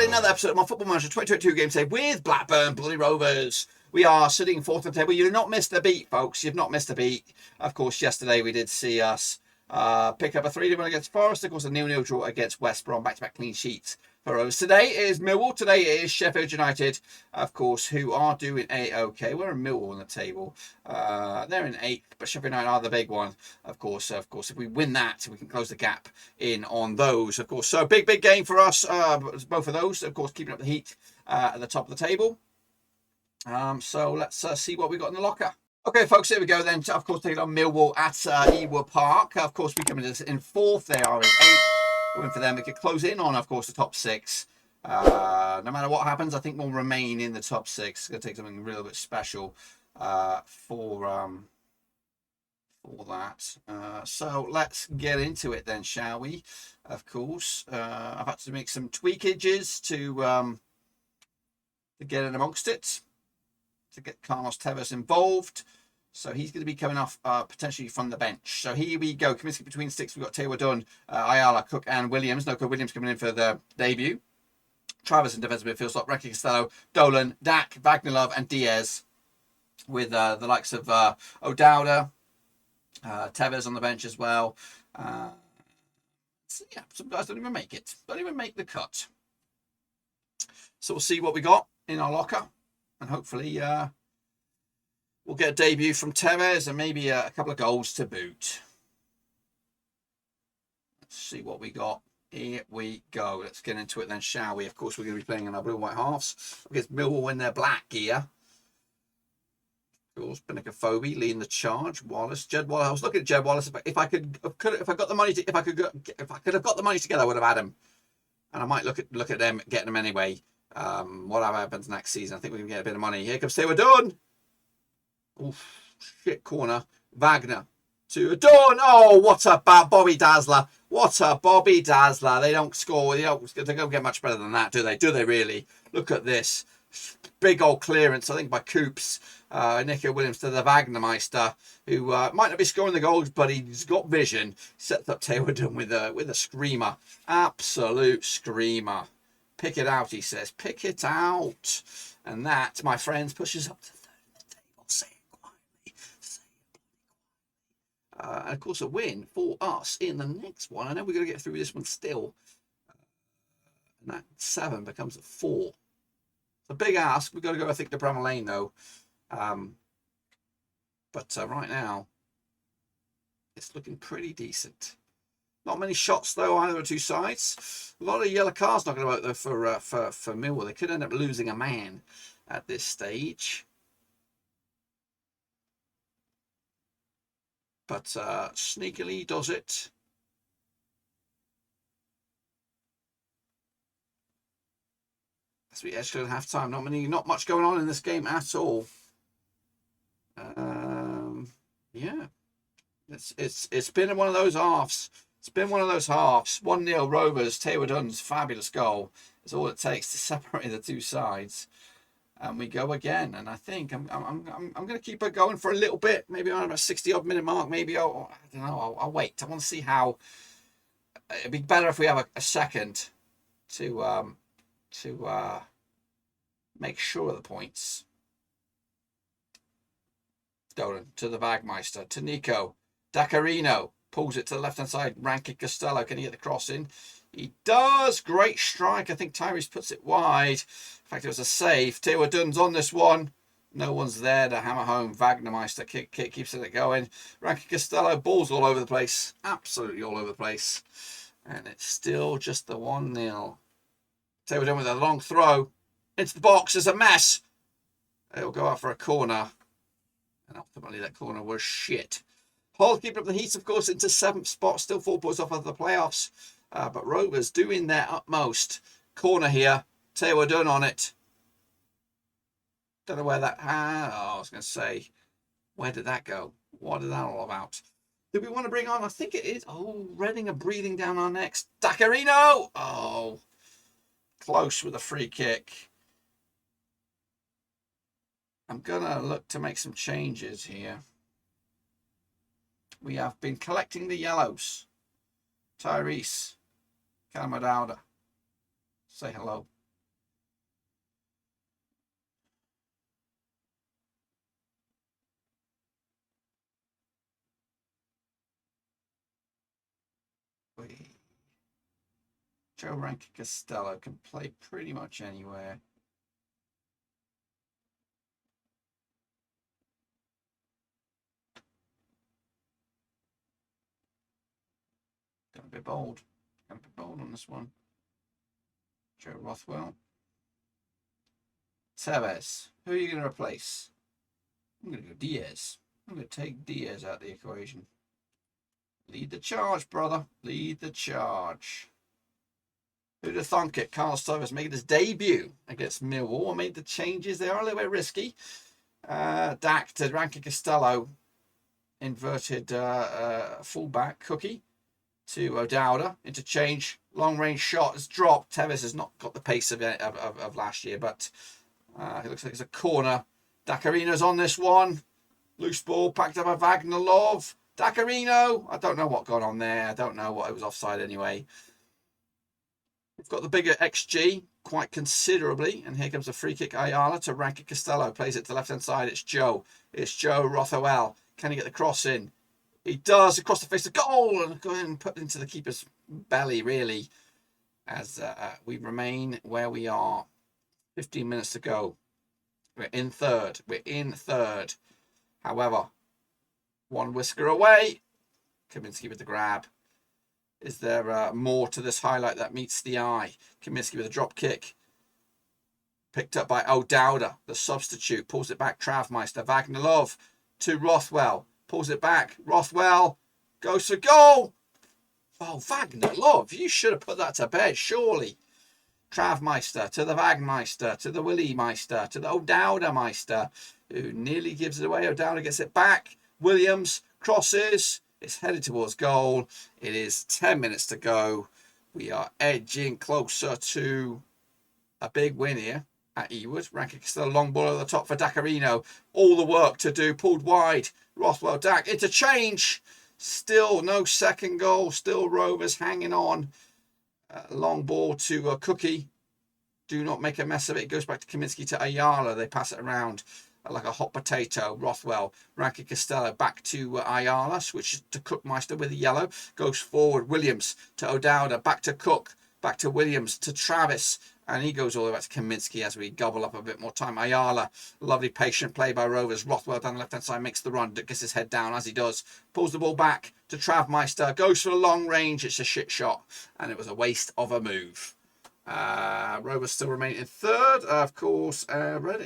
another episode of my Football Manager 2022 game today with Blackburn Bloody Rovers. We are sitting fourth on the table. You've not missed a beat, folks. You've not missed a beat. Of course, yesterday we did see us pick up a 3-1 against Forest. Of course, a 0-0 draw against West Brom. Back-to-back clean sheets for Rovers. Today is Millwall. Today is Sheffield United, of course, who are doing A-OK. We're in Millwall on the table. They're in 8th, but Sheffield United are the big one. Of course, if we win that, we can close the gap in on those, of course. So big game for us. Both of those, of course, keeping up the heat at the top of the table. So let's see what we got in the locker. Okay, folks, here we go then. Of course, taking on Millwall at Ewood Park. Of course, we come in 4th. They are in 8th. Win for them. We could close in on, of course, the top 6. No matter what happens, I think we'll remain in the top 6. It's going to take something a little bit special for that. So let's get into it then, shall we? Of course, I've had to make some tweakages to get in amongst it, to get Carlos Tevez involved. So he's going to be coming off potentially from the bench. So here we go. Kaminsky between sticks. We've got Taylor Dunn, Ayala, Cook and Williams. Williams coming in for the debut. Travers in defensive midfield slot. Ranky Costello, Dolan, Dak, Vagnilov and Diaz. With the likes of O'Dowda, Tevez on the bench as well. So yeah, some guys don't even make it. Don't even make the cut. So we'll see what we got in our locker. And hopefully we'll get a debut from Tevez and maybe a couple of goals to boot. Let's see what we got. Here we go. Let's get into it then, shall we? Of course, we're going to be playing in our blue and white halves against Millwall in their black gear. Of course, Benicophobe leading the charge. Wallace, Jed Wallace. I was looking at Jed Wallace. If I could have got the money together, I would have had him. And I might look at them getting them anyway. Whatever happens next season, I think we can get a bit of money. Here comes Taylor Dunn. Oof, shit corner. Wagner to Dunn. Oh, what a Bobby Dazzler. What a Bobby Dazzler. They don't score. They don't get much better than that, do they? Do they really? Look at this. Big old clearance, I think, by Coops. Nico Williams to the Wagnermeister, who might not be scoring the goals, but he's got vision. Sets up Taylor Dunn with a screamer. Absolute screamer. Pick it out, he says. Pick it out. And that, my friends, pushes up to 3rd on the table. Say it quietly. Say it quietly. And of course, a win for us in the next one. I know we're going to get through this one still. And that 7 becomes a 4. It's a big ask. We've got to go, I think, to Bramall Lane, though. But right now, it's looking pretty decent. Not many shots, though, either of two sides. A lot of yellow cards knocking about, though, for Millwall. They could end up losing a man at this stage. But sneakily does it. As we edge to half time, not much going on in this game at all. Yeah, it's been one of those halves. It's been one of those halves. 1-0 Rovers. Taylor Dunn's fabulous goal is all it takes to separate the two sides, and we go again. And I think I'm going to keep it going for a little bit. Maybe on a 60-odd minute mark. Maybe I don't know. I'll wait. I want to see how. It'd be better if we have a second to make sure of the points. Dolan to the Wagmeister, to Nico. Dacarino pulls it to the left-hand side. Rankin Costello, can he get the cross in? He does. Great strike. I think Tyrese puts it wide. In fact, it was a save. Taylor Dunn's on this one. No one's there to hammer home. Wagnermeister kick keeps it going. Rankin Costello, balls all over the place. Absolutely all over the place. And it's still just the 1-0. Taylor Dunn with a long throw into the box. It's a mess. It'll go out for a corner. And ultimately, that corner was shit. Hull keeping up the heat, of course, into 7th spot. Still 4 points off of the playoffs. But Rovers doing their utmost. Corner here. Taylor Dunn on it. Don't know where that... I was going to say, where did that go? What is that all about? Do we want to bring on... I think it is... Oh, Reading are breathing down our necks. Dacarino! Oh, close with a free kick. I'm going to look to make some changes here. We have been collecting the yellows. Tyrese. Calamadauda. Say hello. Joe Rankin Costello can play pretty much anywhere. Gonna be bold. Gonna be bold on this one. Joe Rothwell. Tevez. Who are you going to replace? I'm going to go Diaz. I'm going to take Diaz out of the equation. Lead the charge, brother. Lead the charge. Who'd have thunk it? Carl Stovers making his debut against Millwall. Made the changes. They are a little bit risky. Dak to Rankin Costello. Inverted fullback. Cookie to O'Dowda. Interchange. Long range shot has dropped. Tevez has not got the pace of last year, but it looks like it's a corner. Dacarino's on this one. Loose ball packed up by Vagnalov. Dacarino. I don't know what got on there. I don't know what it was offside anyway. We've got the bigger XG quite considerably. And here comes a free kick. Ayala to Rankin Costello. Plays it to the left-hand side. It's Joe. It's Joe Rothwell. Can he get the cross in? He does. Across the face of goal. And go ahead and put it into the keeper's belly, really. As we remain where we are. 15 minutes to go. We're in third. We're in third. However, one whisker away. Kaminsky with the grab. Is there more to this highlight that meets the eye? Kaminsky with a drop kick. Picked up by O'Dowda, the substitute. Pulls it back. Travmeister. Vagnalov to Rothwell. Pulls it back. Rothwell goes for goal. Oh, Vagnalov, you should have put that to bed, surely. Travmeister to the Wagmeister, to the Willie Meister, to the O'Dowda Meister, who nearly gives it away. O'Dowda gets it back. Williams crosses. It's headed towards goal. It is 10 minutes to go. We are edging closer to a big win here at Ewood. Rankin still a long ball over the top for Dacarino. All the work to do. Pulled wide. Rothwell Dak. Interchange. Still no second goal. Still Rovers hanging on. Long ball to Cookie. Do not make a mess of it. It goes back to Kaminsky to Ayala. They pass it around like a hot potato. Rothwell, Rankin Costello back to Ayala. Switches to Cookmeister with a yellow. Goes forward. Williams to O'Dowda. Back to Cook. Back to Williams to Travis. And he goes all the way back to Kaminsky as we gobble up a bit more time. Ayala, lovely patient play by Rovers. Rothwell down the left-hand side makes the run. Gets his head down as he does. Pulls the ball back to Travmeister. Goes for a long range. It's a shit shot. And it was a waste of a move. Rovers still remain in third. Of course,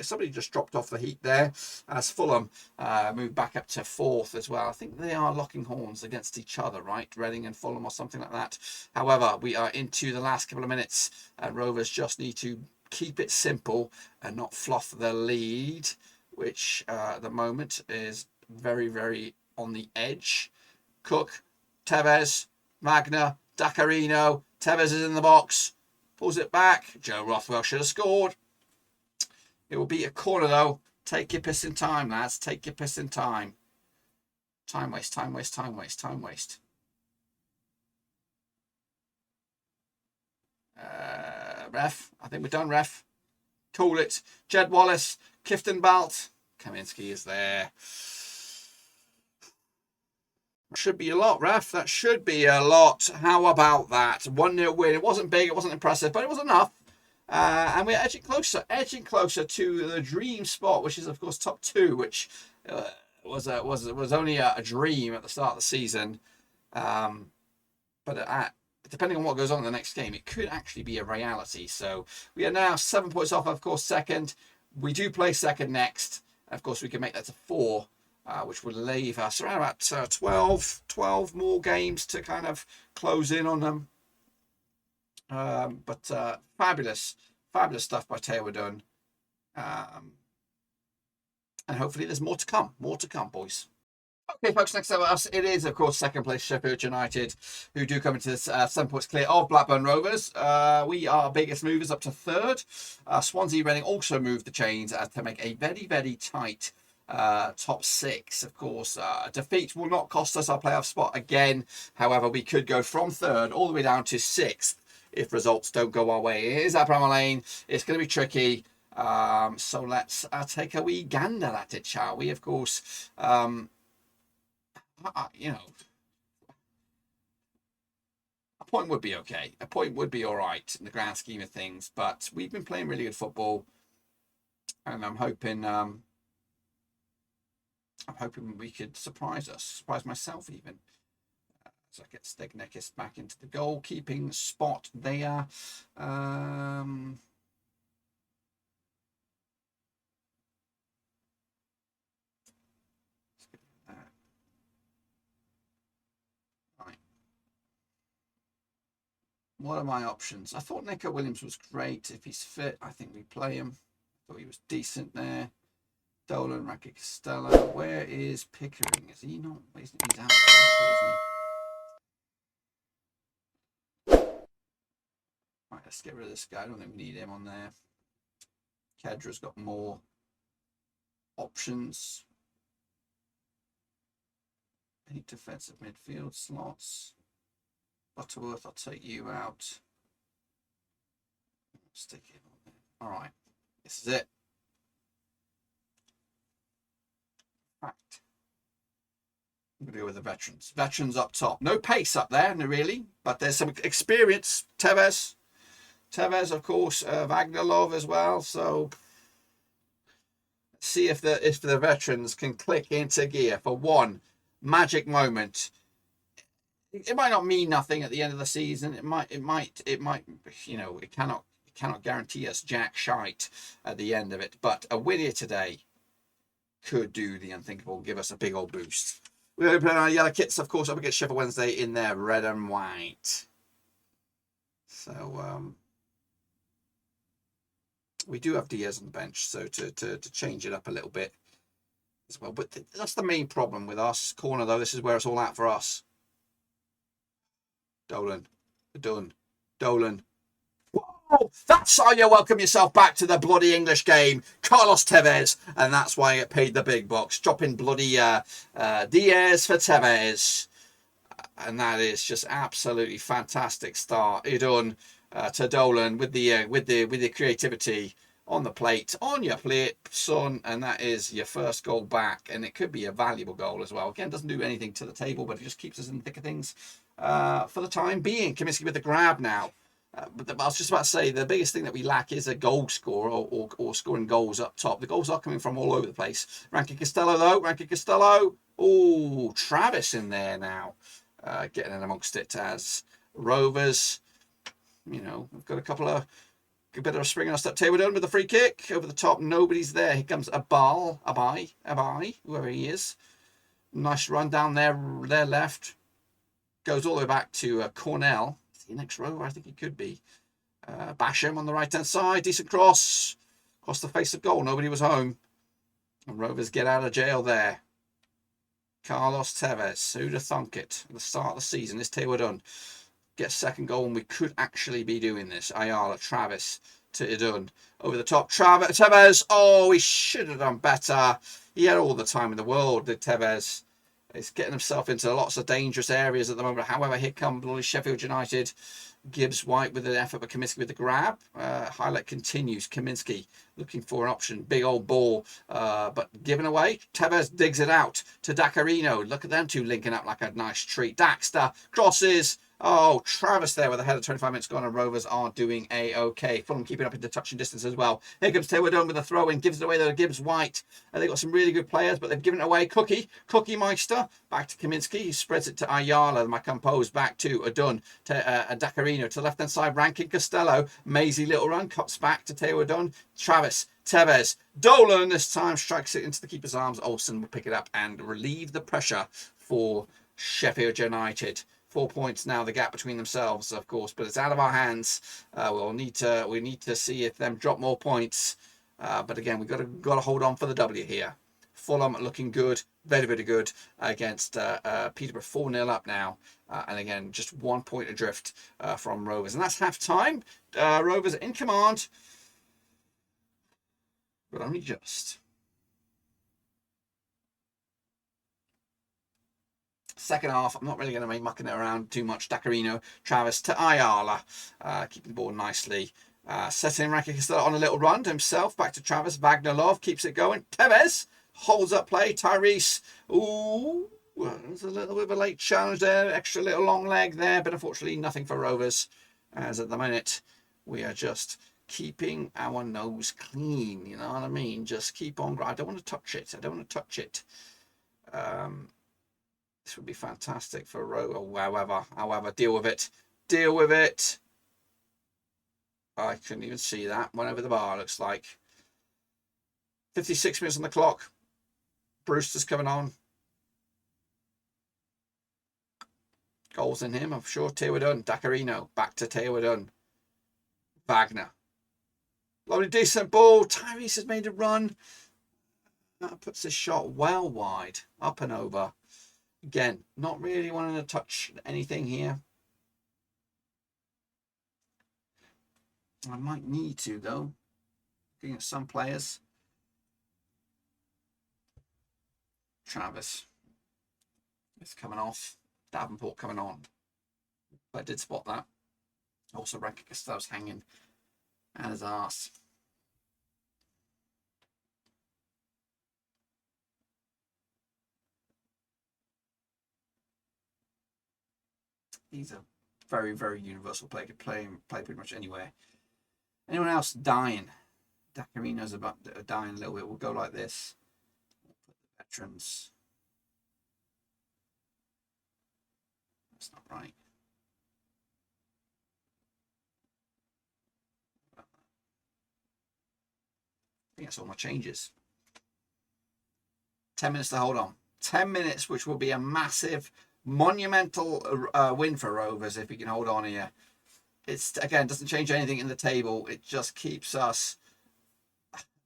somebody just dropped off the heat there as Fulham moved back up to fourth as well. I think they are locking horns against each other, right? Reading and Fulham or something like that. However, we are into the last couple of minutes. Rovers just need to keep it simple and not fluff the lead, which at the moment is very, very on the edge. Cook, Tevez, Magna, Dacarino. Tevez is in the box. Pulls it back. Joe Rothwell should have scored. It will be a corner though. Take your piss in time, lads. Take your piss in time. Time waste, time waste, time waste, time waste. Ref. I think we're done, ref. Call it. Jed Wallace. Kifton Balt. Kaminsky is there. Should be a lot, ref. That should be a lot. How about that? 1-0 win. It wasn't big, it wasn't impressive, but it was enough. And we're edging closer to the dream spot, which is, of course, top 2, which was only a dream at the start of the season. But depending on what goes on in the next game, it could actually be a reality. So we are now 7 points off, of course, second. We do play second next. Of course, we can make that to 4. Which would leave us around about 12 more games to kind of close in on them. But fabulous stuff by Taylor Dunn. And hopefully there's more to come. More to come, boys. Okay, folks, next up us, it is, of course, second place Sheffield United, who do come into this 7 points clear of Blackburn Rovers. We are biggest movers up to third. Swansea Reading also moved the chains to make a very, very tight top 6. Of course, defeat will not cost us our playoff spot again. However, we could go from third all the way down to 6th if results don't go our way. It is at Bramall Lane. It's going to be tricky. So let's take a wee gander at it, shall we? Of course, point would be okay. A point would be all right in the grand scheme of things. But we've been playing really good football, and I'm hoping we could surprise myself even. So I get Stegneckis back into the goalkeeping spot there. Right. What are my options? I thought Nico Williams was great. If he's fit, I think we play him. I thought he was decent there. Dolan, Raki Costello. Where is Pickering? Is he not? He's out, isn't he? Right, let's get rid of this guy. I don't think we need him on there. Kedra's got more options. Any defensive midfield slots? Butterworth, I'll take you out. Stick it on there. All right, this is it. Fact. I'm going to go with the veterans. Veterans up top. No pace up there, no really, but there's some experience. Tevez, of course, Vagnalov as well. So let's see if the veterans can click into gear for one magic moment. It might not mean nothing at the end of the season. It might. You know, it cannot guarantee us jack shite at the end of it. But a win here today could do the unthinkable, give us a big old boost. We're going to play our yellow kits, of course, up against Sheffield Wednesday in their red and white. So we do have Diaz on the bench, so to change it up a little bit as well. But that's the main problem with us. Corner, though, this is where it's all at for us. Dolan. Whoa, that's how you welcome yourself back to the bloody English game. Carlos Tevez, and that's why I get paid the big bucks. Dropping bloody Diaz for Tevez. And that is just absolutely fantastic start. Idun to Dolan with the creativity on the plate, on your plate, son, and that is your first goal back, and it could be a valuable goal as well. Again, doesn't do anything to the table, but it just keeps us in the thick of things for the time being. Kaminsky with the grab now. But I was just about to say, the biggest thing that we lack is a goal scorer or scoring goals up top. The goals are coming from all over the place. Rankin Costello, though. Oh, Travis in there now. Getting in amongst it as Rovers. You know, we've got a bit of a spring on our step. Taylor done with the free kick. Over the top, nobody's there. Here comes Abai, whoever he is. Nice run down there left. Goes all the way back to Cornell. Next row, I think he could be. Basham on the right-hand side. Decent cross. Across the face of goal. Nobody was home. And Rovers get out of jail there. Carlos Tevez. Who'd have thunk it? At the start of the season, this Taylor done. Gets second goal, and we could actually be doing this. Ayala, Travis to Idun. Over the top, Tevez. Oh, he should have done better. He had all the time in the world, did Tevez. He's getting himself into lots of dangerous areas at the moment. However, here comes Sheffield United. Gibbs White with an effort, but Kaminsky with the grab. Highlight continues. Kaminsky looking for an option. Big old ball, but given away. Tevez digs it out to Dacarino. Look at them two linking up like a nice treat. Daxter crosses. Oh, Travis there with a header. 25 minutes gone, and Rovers are doing a-okay. Fulham keeping up into touching distance as well. Here comes Taylor Dome with a throw in. Gives it away to Gibbs White. They've got some really good players, but they've given it away. Cookie Meister. Back to Kaminsky. He spreads it to Ayala. My compose back to Adun. To Dacarino. To the left-hand side. Rankin Costello. Mazy little run. Cuts back to Taylor Dome. Travis. Tevez. Dolan this time strikes it into the keeper's arms. Olsen will pick it up and relieve the pressure for Sheffield United. 4 points now, the gap between themselves, of course, but it's out of our hands. We need to see if them drop more points. But again, we've got to hold on for the W here. Fulham looking good, very, very good against Peterborough. 4-0 up now. And again, just 1 point adrift from Rovers. And that's half time. Rovers in command, but only just. Second half, I'm not really going to be mucking it around too much. Dacarino, Travis to Ayala, keeping the ball nicely. Setting Rankin Costello on a little run to himself. Back to Travis. Vagnalov keeps it going. Tevez holds up play. Tyrese. Ooh, There's a little bit of a late challenge there, extra little long leg there, but unfortunately nothing for Rovers, as at the minute we are just keeping our nose clean, you know what I mean? Just keep on. I don't want to touch it. I don't want to touch it. This would be fantastic for Rover. However, deal with it. Deal with it. I couldn't even see that. Went over the bar, looks like. 56 minutes on the clock. Brewster's coming on. Goals in him, I'm sure. Tewadun, Dacarino, back to Tewadun. Wagner. Lovely, decent ball. Tyrese has made a run. That puts this shot well wide. Up and over. Again, not really wanting to touch anything here. I might need to, though. Looking at some players. Travis. It's coming off. Davenport coming on. I did spot that. Also reckon that was hanging at his arse. He's a very, very universal player. Could play pretty much anywhere. Anyone else dying? Dacarino's about dying a little bit. We'll go like this. We'll put the veterans. That's not right. I think that's all my changes. 10 minutes to hold on. 10 minutes, which will be a massive, monumental win for Rovers if we can hold on here. It's, again, doesn't change anything in the table. It just keeps us,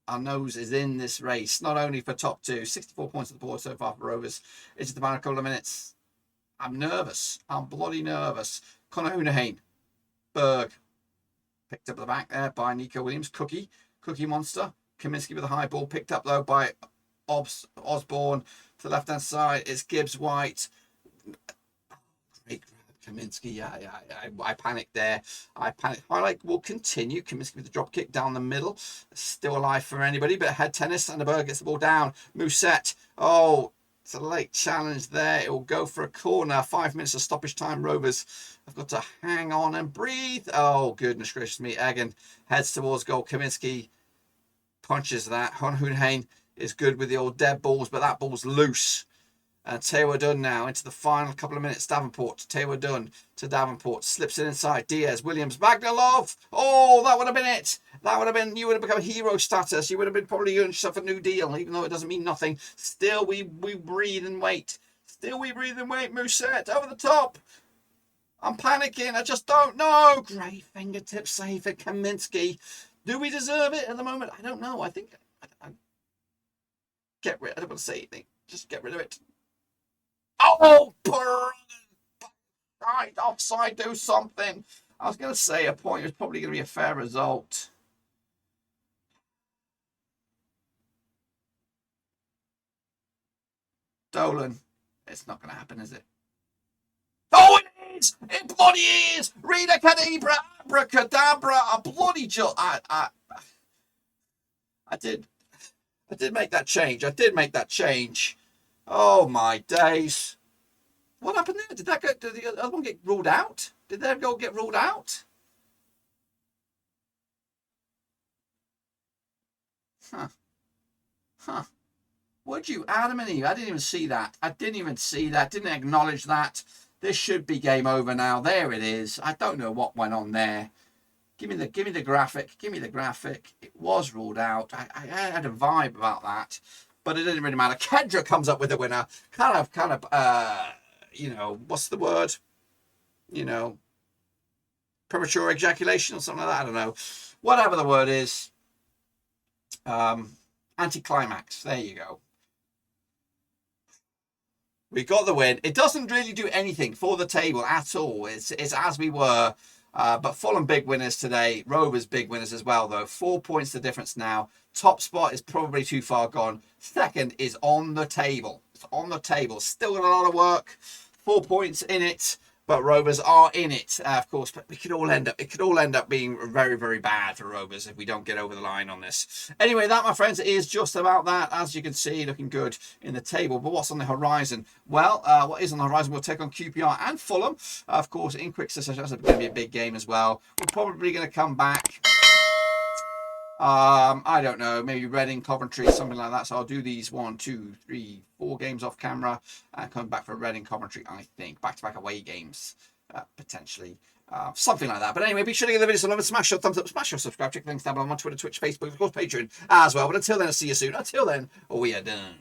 our nose is in this race, not only for top two, 64 points at the board so far for Rovers. It's just about a couple of minutes. I'm nervous. I'm bloody nervous. Connor Hunahane. Berg. Picked up at the back there by Nico Williams. Cookie Monster. Kaminsky with a high ball. Picked up, though, by Osborne. To the left-hand side, it's Gibbs White. Great grab, Kaminsky. Yeah. I panicked there. Highlight will continue. Kaminsky with the drop kick down the middle. Still alive for anybody, but head tennis. And the Berg gets the ball down. Mousset. Oh, it's a late challenge there. It will go for a corner. 5 minutes of stoppage time. Rovers have got to hang on and breathe. Oh, goodness gracious me. Egan heads towards goal. Kaminsky punches that. Hunahane is good with the old dead balls, but that ball's loose. And Tewadun now into the final couple of minutes. Davenport to Tewadun to Davenport. Slips it inside. Diaz, Williams, Magnalov. Oh, that would have been it. That would have been, you would have become hero status. You would have been probably earned yourself a new deal, even though it doesn't mean nothing. Still, we breathe and wait. Still, we breathe and wait. Mousset over the top. I'm panicking. I just don't know. Great fingertip save for Kaminsky. Do we deserve it at the moment? I don't know. I think I get rid. I don't want to say anything. Just get rid of it. Oh, right, offside, do something. I was going to say a point. It was probably going to be a fair result. Dolan. It's not going to happen, is it? Oh, it is! It bloody is! Rita Cadabra, abracadabra, a bloody I did make that change. I did make that change. Oh my days. What happened there? Did the other one get ruled out? Did their goal get ruled out? Huh. Would you? Adam and Eve. I didn't even see that. Didn't acknowledge that. This should be game over now. There it is. I don't know what went on there. Give me the graphic. It was ruled out. I had a vibe about that. But it didn't really matter. Kedra comes up with the winner. Kind of, you know, what's the word? You know, premature ejaculation or something like that. I don't know. Whatever the word is. Anticlimax. There you go. We got the win. It doesn't really do anything for the table at all. It's as we were. But Fulham big winners today. Rovers big winners as well, though. 4 points the difference now. Top spot is probably too far gone. Second is on the table. It's on the table. Still got a lot of work. 4 points in it. but Rovers are in it, of course. But it could all end up being very, very bad for Rovers if we don't get over the line on this. Anyway, that, my friends, is just about that. As you can see, looking good in the table. But what's on the horizon? Well, what is on the horizon? We'll take on QPR and Fulham, of course, in quick succession. That's going to be a big game as well. We're probably going to come back. I don't know, maybe Reading, Coventry, something like that. So I'll do these 1, 2, 3, 4 games off camera and come back for Reading, Coventry, I think. Back-to-back away games, potentially. Something like that. But anyway, be sure to give the video some love and smash your thumbs up, smash your subscribe, check the links down below on Twitter, Twitch, Facebook, of course, Patreon as well. But until then, I'll see you soon. Until then, we are done.